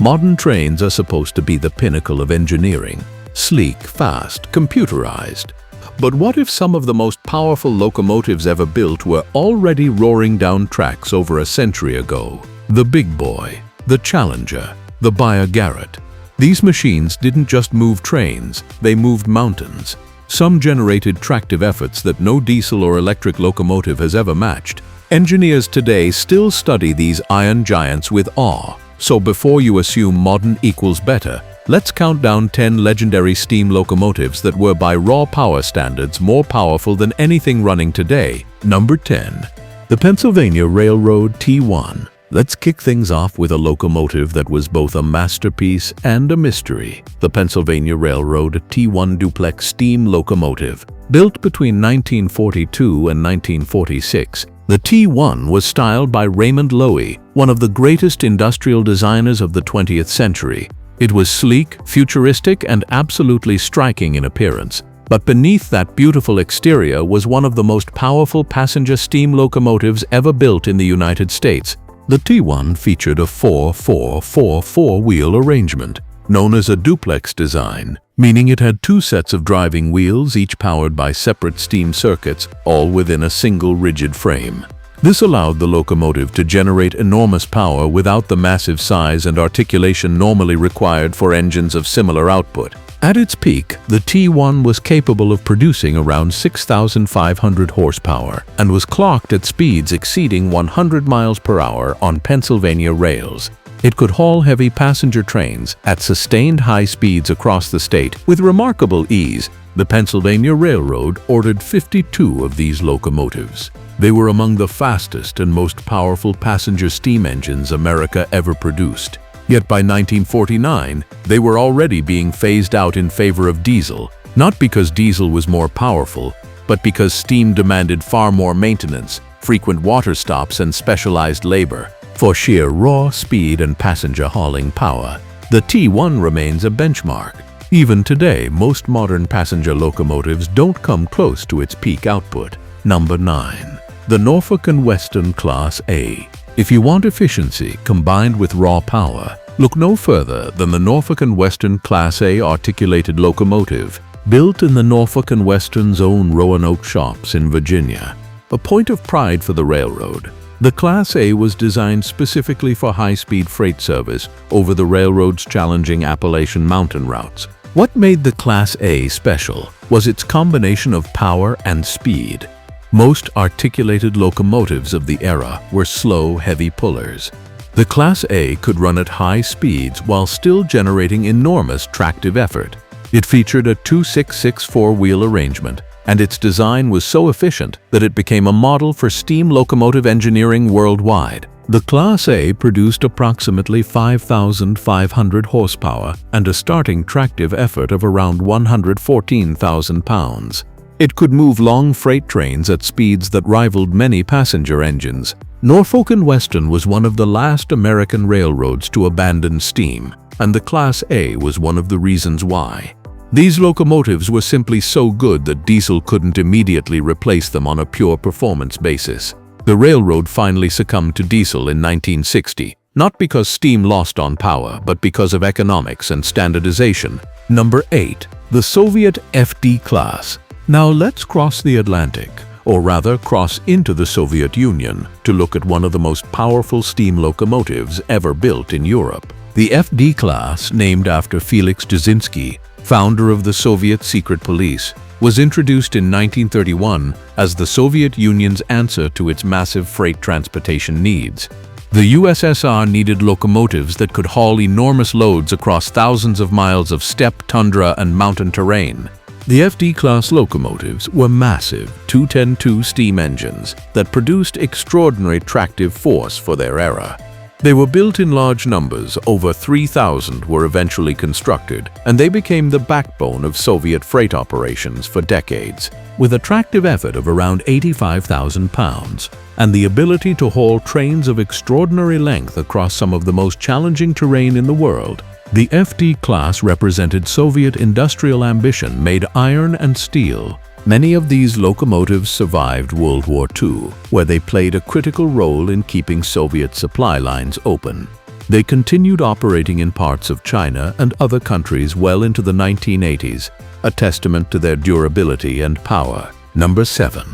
Modern trains are supposed to be the pinnacle of engineering, sleek, fast, computerized. But what if some of the most powerful locomotives ever built were already roaring down tracks over a century ago? The Big Boy, the Challenger, the Beyer-Garratt. These machines didn't just move trains, they moved mountains. Some generated tractive efforts that no diesel or electric locomotive has ever matched. Engineers today still study these iron giants with awe. So before you assume modern equals better, let's count down 10 legendary steam locomotives that were by raw power standards more powerful than anything running today. Number 10. The Pennsylvania Railroad T1. Let's kick things off with a locomotive that was both a masterpiece and a mystery. The Pennsylvania Railroad T1 duplex steam locomotive. Built between 1942 and 1946, the T1 was styled by Raymond Loewy, one of the greatest industrial designers of the 20th century. It was sleek, futuristic, and absolutely striking in appearance. But beneath that beautiful exterior was one of the most powerful passenger steam locomotives ever built in the United States. The T1 featured a 4-4-4-4 wheel arrangement, known as a duplex design, meaning it had two sets of driving wheels, each powered by separate steam circuits, all within a single rigid frame. This allowed the locomotive to generate enormous power without the massive size and articulation normally required for engines of similar output. At its peak, the T1 was capable of producing around 6,500 horsepower and was clocked at speeds exceeding 100 miles per hour on Pennsylvania rails. It could haul heavy passenger trains at sustained high speeds across the state with remarkable ease. The Pennsylvania Railroad ordered 52 of these locomotives. They were among the fastest and most powerful passenger steam engines America ever produced. Yet by 1949, they were already being phased out in favor of diesel, not because diesel was more powerful, but because steam demanded far more maintenance, frequent water stops, and specialized labor. For sheer raw speed and passenger hauling power, the T1 remains a benchmark. Even today, most modern passenger locomotives don't come close to its peak output. Number 9. The Norfolk Western Class A. If you want efficiency combined with raw power, look no further than the Norfolk Western Class A articulated locomotive, built in the Norfolk Western's own Roanoke shops in Virginia. A point of pride for the railroad, the Class A was designed specifically for high-speed freight service over the railroad's challenging Appalachian mountain routes. What made the Class A special was its combination of power and speed. Most articulated locomotives of the era were slow, heavy pullers. The Class A could run at high speeds while still generating enormous tractive effort. It featured a 2-6-6-4 wheel arrangement, and its design was so efficient that it became a model for steam locomotive engineering worldwide. The Class A produced approximately 5,500 horsepower and a starting tractive effort of around 114,000 pounds. It could move long freight trains at speeds that rivaled many passenger engines. Norfolk Western was one of the last American railroads to abandon steam, and the Class A was one of the reasons why. These locomotives were simply so good that diesel couldn't immediately replace them on a pure performance basis. The railroad finally succumbed to diesel in 1960, not because steam lost on power, but because of economics and standardization. Number 8. The Soviet FD Class. Now let's cross the Atlantic, or rather cross into the Soviet Union, to look at one of the most powerful steam locomotives ever built in Europe. The FD class, named after Felix Dzerzhinsky, founder of the Soviet secret police, was introduced in 1931 as the Soviet Union's answer to its massive freight transportation needs. The USSR needed locomotives that could haul enormous loads across thousands of miles of steppe, tundra, and mountain terrain. The FD-class locomotives were massive 210-2 steam engines that produced extraordinary tractive force for their era. They were built in large numbers, over 3,000 were eventually constructed, and they became the backbone of Soviet freight operations for decades. With a tractive effort of around 85,000 pounds and the ability to haul trains of extraordinary length across some of the most challenging terrain in the world, the FD class represented Soviet industrial ambition made iron and steel. Many of these locomotives survived World War II, where they played a critical role in keeping Soviet supply lines open. They continued operating in parts of China and other countries well into the 1980s, a testament to their durability and power. Number 7.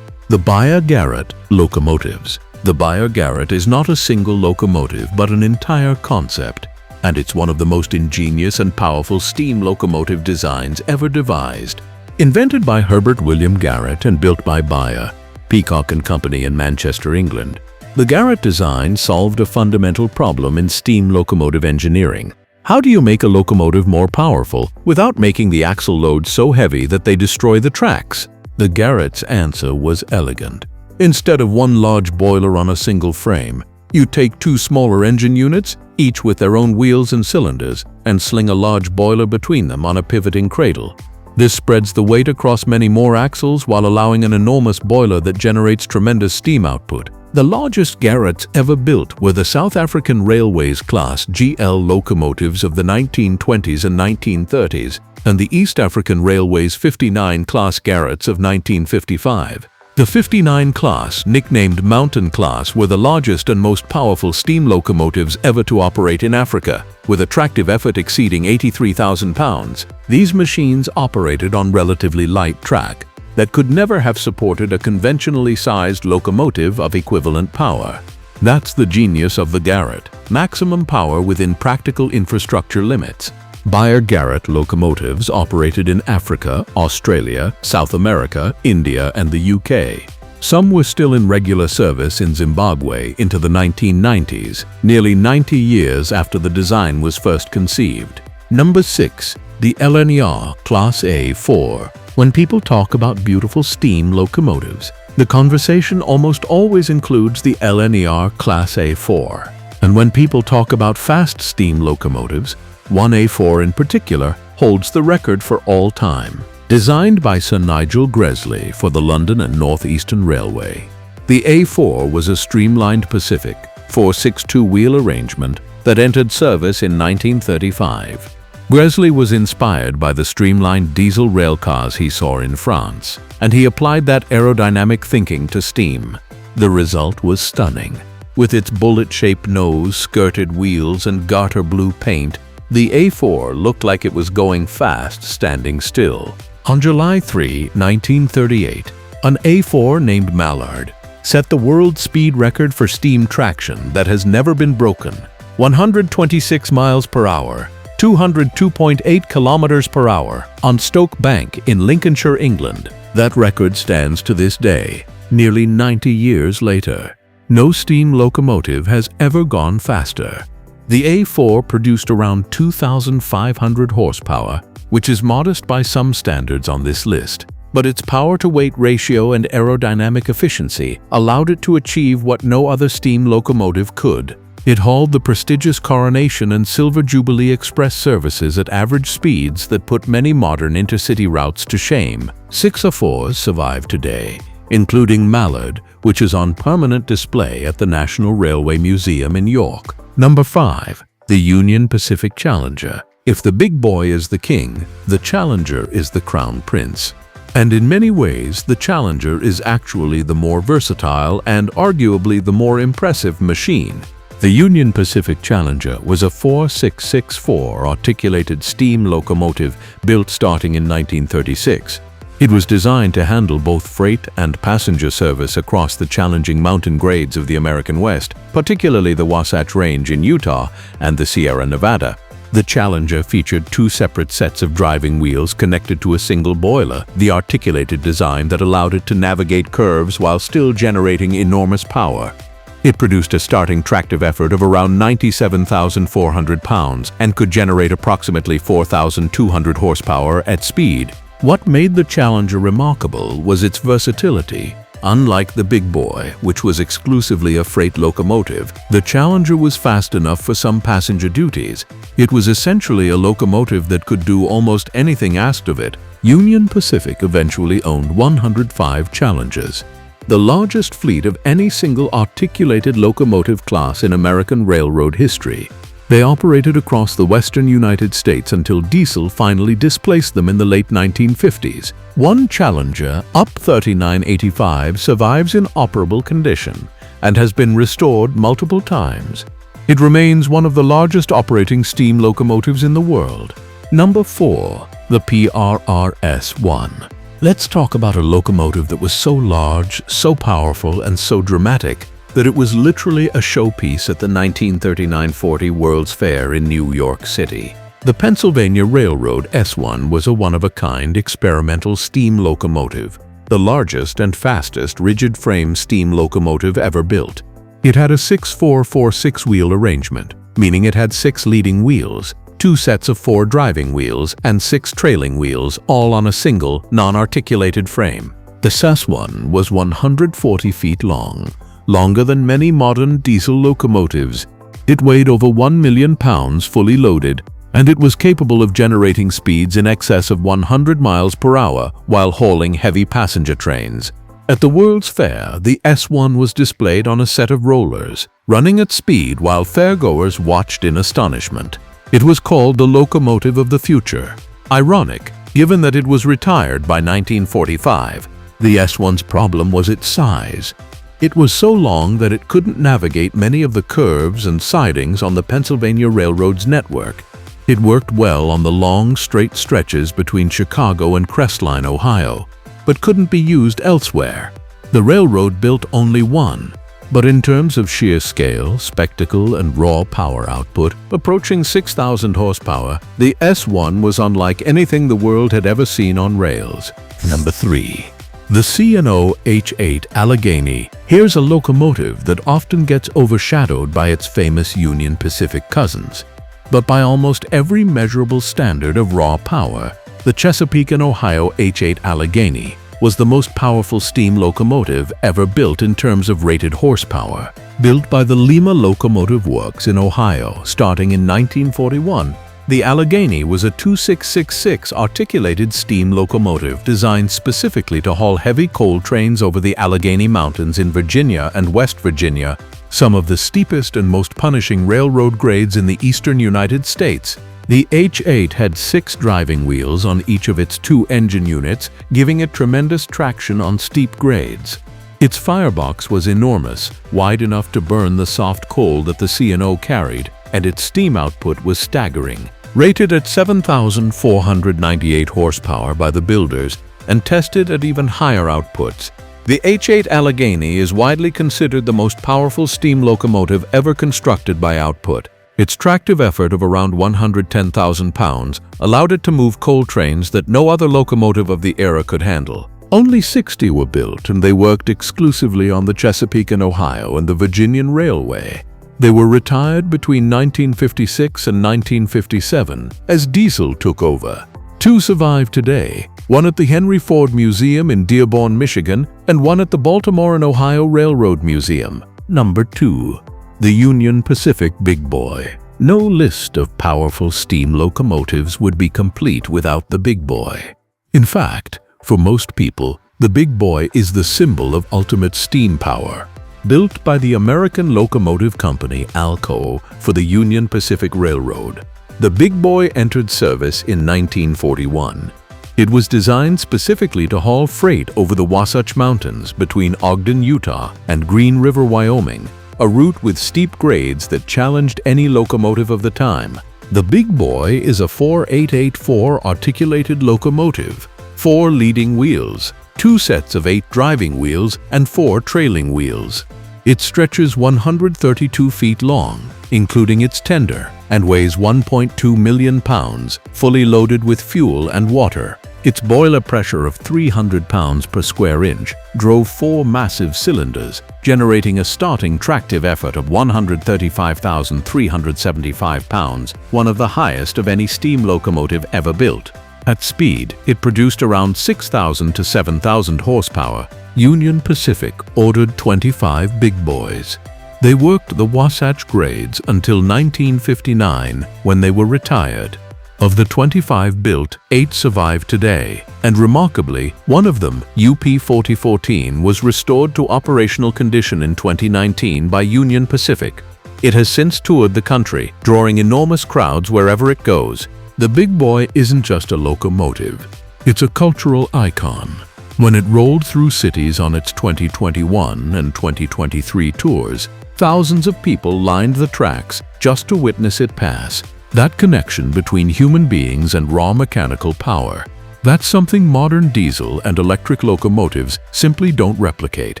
The Beyer-Garratt locomotives. The Beyer-Garratt is not a single locomotive but an entire concept, and it's one of the most ingenious and powerful steam locomotive designs ever devised. Invented by Herbert William Garratt and built by Beyer, Peacock and Company in Manchester, England, the Garratt design solved a fundamental problem in steam locomotive engineering. How do you make a locomotive more powerful without making the axle loads so heavy that they destroy the tracks? The Garratt's answer was elegant. Instead of one large boiler on a single frame, you take two smaller engine units, each with their own wheels and cylinders, and sling a large boiler between them on a pivoting cradle. This spreads the weight across many more axles while allowing an enormous boiler that generates tremendous steam output. The largest Garratts ever built were the South African Railways Class GL locomotives of the 1920s and 1930s, and the East African Railways 59 Class Garratts of 1955. The 59 class, nicknamed Mountain Class, were the largest and most powerful steam locomotives ever to operate in Africa, with a tractive effort exceeding 83,000 pounds. These machines operated on relatively light track that could never have supported a conventionally sized locomotive of equivalent power. That's the genius of the Garratt: maximum power within practical infrastructure limits. Beyer-Garratt locomotives operated in Africa, Australia, South America, India, and the UK. Some were still in regular service in Zimbabwe into the 1990s, nearly 90 years after the design was first conceived. Number 6. The LNER Class A4. When people talk about beautiful steam locomotives, the conversation almost always includes the LNER Class A4. And when people talk about fast steam locomotives, one A4 in particular holds the record for all time. Designed by Sir Nigel Gresley for the London and North Eastern Railway, the A4 was a streamlined Pacific 462 wheel arrangement that entered service in 1935. Gresley was inspired by the streamlined diesel railcars he saw in France, and he applied that aerodynamic thinking to steam. The result was stunning. With its bullet-shaped nose, skirted wheels, and garter blue paint, the A4 looked like it was going fast standing still. On July 3, 1938, an A4 named Mallard set the world speed record for steam traction that has never been broken: 126 miles per hour, 202.8 kilometers per hour on Stoke Bank in Lincolnshire, England. That record stands to this day, nearly 90 years later. No steam locomotive has ever gone faster. The A4 produced around 2,500 horsepower, which is modest by some standards on this list, but its power-to-weight ratio and aerodynamic efficiency allowed it to achieve what no other steam locomotive could. It hauled the prestigious Coronation and Silver Jubilee Express services at average speeds that put many modern intercity routes to shame. 6 A4s survive today, including Mallard, which is on permanent display at the National Railway Museum in York. Number 5. The Union Pacific Challenger. If the big boy is the king, the Challenger is the crown prince. And in many ways, the Challenger is actually the more versatile and arguably the more impressive machine. The Union Pacific Challenger was a 4664 articulated steam locomotive built starting in 1936. It was designed to handle both freight and passenger service across the challenging mountain grades of the American West, particularly the Wasatch Range in Utah and the Sierra Nevada. The Challenger featured two separate sets of driving wheels connected to a single boiler, the articulated design that allowed it to navigate curves while still generating enormous power. It produced a starting tractive effort of around 97,400 pounds and could generate approximately 4,200 horsepower at speed. What made the Challenger remarkable was its versatility. Unlike the Big Boy, which was exclusively a freight locomotive, the Challenger was fast enough for some passenger duties. It was essentially a locomotive that could do almost anything asked of it. Union Pacific eventually owned 105 Challengers, the largest fleet of any single articulated locomotive class in American railroad history. They operated across the western United States until diesel finally displaced them in the late 1950s. One Challenger, Up 3985, survives in operable condition and has been restored multiple times. It remains one of the largest operating steam locomotives in the world. Number 4. The PRR S1. Let's talk about a locomotive that was so large, so powerful, and so dramatic that it was literally a showpiece at the 1939-40 World's Fair in New York City. The Pennsylvania Railroad S1 was a one-of-a-kind experimental steam locomotive, the largest and fastest rigid-frame steam locomotive ever built. It had a 6-4-4-6 wheel arrangement, meaning it had 6 leading wheels, 2 sets of 4 driving wheels, and 6 trailing wheels, all on a single, non-articulated frame. The S1 was 140 feet long, longer than many modern diesel locomotives. It weighed over 1 million pounds fully loaded, and it was capable of generating speeds in excess of 100 miles per hour while hauling heavy passenger trains. At the World's Fair, the S1 was displayed on a set of rollers, running at speed while fairgoers watched in astonishment. It was called the locomotive of the future. Ironic, given that it was retired by 1945. The S1's problem was its size. It was so long that it couldn't navigate many of the curves and sidings on the Pennsylvania Railroad's network. It worked well on the long, straight stretches between Chicago and Crestline, Ohio, but couldn't be used elsewhere. The railroad built only one, but in terms of sheer scale, spectacle, and raw power output, approaching 6,000 horsepower, the S1 was unlike anything the world had ever seen on rails. Number 3. The C&O H8 Allegheny. Here's a locomotive that often gets overshadowed by its famous Union Pacific cousins. But by almost every measurable standard of raw power, the Chesapeake & Ohio H8 Allegheny was the most powerful steam locomotive ever built in terms of rated horsepower. Built by the Lima Locomotive Works in Ohio starting in 1941, the Allegheny was a 2666 articulated steam locomotive designed specifically to haul heavy coal trains over the Allegheny Mountains in Virginia and West Virginia, some of the steepest and most punishing railroad grades in the eastern United States. The H8 had 6 driving wheels on each of its 2 engine units, giving it tremendous traction on steep grades. Its firebox was enormous, wide enough to burn the soft coal that the C&O carried, and its steam output was staggering. Rated at 7,498 horsepower by the builders and tested at even higher outputs, the H8 Allegheny is widely considered the most powerful steam locomotive ever constructed by output. Its tractive effort of around 110,000 pounds allowed it to move coal trains that no other locomotive of the era could handle. Only 60 were built, and they worked exclusively on the Chesapeake & Ohio and the Virginian Railway. They were retired between 1956 and 1957 as diesel took over. 2 survive today, one at the Henry Ford Museum in Dearborn, Michigan, and one at the Baltimore and Ohio Railroad Museum. Number 2. The Union Pacific Big Boy. No list of powerful steam locomotives would be complete without the Big Boy. In fact, for most people, the Big Boy is the symbol of ultimate steam power. Built by the American Locomotive Company, ALCO, for the Union Pacific Railroad, the Big Boy entered service in 1941. It was designed specifically to haul freight over the Wasatch Mountains between Ogden, Utah, and Green River, Wyoming, a route with steep grades that challenged any locomotive of the time. The Big Boy is a 4884 articulated locomotive, 4 leading wheels, 2 sets of 8 driving wheels, and 4 trailing wheels. It stretches 132 feet long, including its tender, and weighs 1.2 million pounds, fully loaded with fuel and water. Its boiler pressure of 300 pounds per square inch drove 4 massive cylinders, generating a starting tractive effort of 135,375 pounds, one of the highest of any steam locomotive ever built. At speed, it produced around 6,000 to 7,000 horsepower. Union Pacific ordered 25 Big Boys. They worked the Wasatch grades until 1959, when they were retired. Of the 25 built, 8 survive today, and remarkably, one of them, UP 4014, was restored to operational condition in 2019 by Union Pacific. It has since toured the country, drawing enormous crowds wherever it goes. The Big Boy isn't just a locomotive, it's a cultural icon. When it rolled through cities on its 2021 and 2023 tours, Thousands of people lined the tracks just to witness it pass. That connection between human beings and raw mechanical power. That's something modern diesel and electric locomotives simply don't replicate.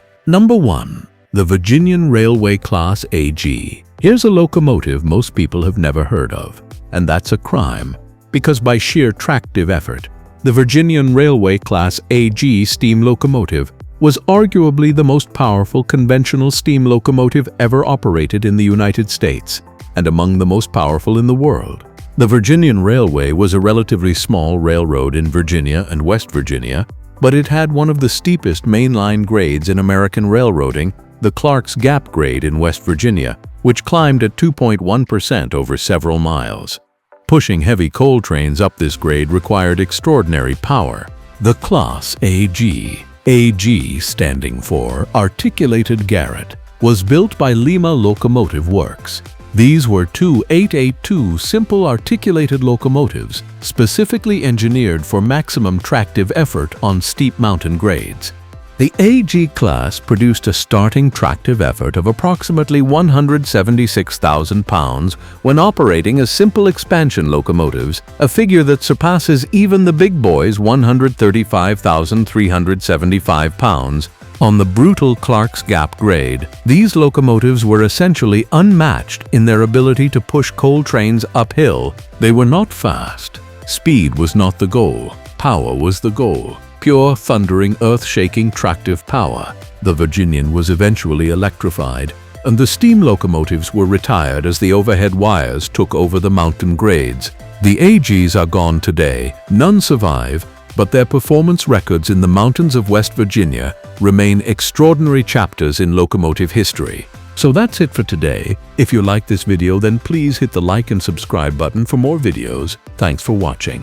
Number 1. The Virginian Railway Class AG. Here's a locomotive most people have never heard of. And that's a crime, because by sheer tractive effort, the Virginian Railway Class AG steam locomotive was arguably the most powerful conventional steam locomotive ever operated in the United States, and among the most powerful in the world. The Virginian Railway was a relatively small railroad in Virginia and West Virginia, but it had one of the steepest mainline grades in American railroading, the Clark's Gap grade in West Virginia, which climbed at 2.1% over several miles. Pushing heavy coal trains up this grade required extraordinary power. The Class AG, AG standing for Articulated Garratt, was built by Lima Locomotive Works. These were two 882 simple articulated locomotives, specifically engineered for maximum tractive effort on steep mountain grades. The AG class produced a starting tractive effort of approximately 176,000 pounds when operating as simple expansion locomotives, a figure that surpasses even the big boys' 135,375 pounds. On the brutal Clark's Gap grade, these locomotives were essentially unmatched in their ability to push coal trains uphill. They were not fast. Speed was not the goal. Power was the goal. Pure, thundering, earth-shaking tractive power. The Virginian was eventually electrified, and the steam locomotives were retired as the overhead wires took over the mountain grades. The AGs are gone today. None survive, but their performance records in the mountains of West Virginia remain extraordinary chapters in locomotive history. So that's it for today. If you like this video, then please hit the like and subscribe button for more videos. Thanks for watching.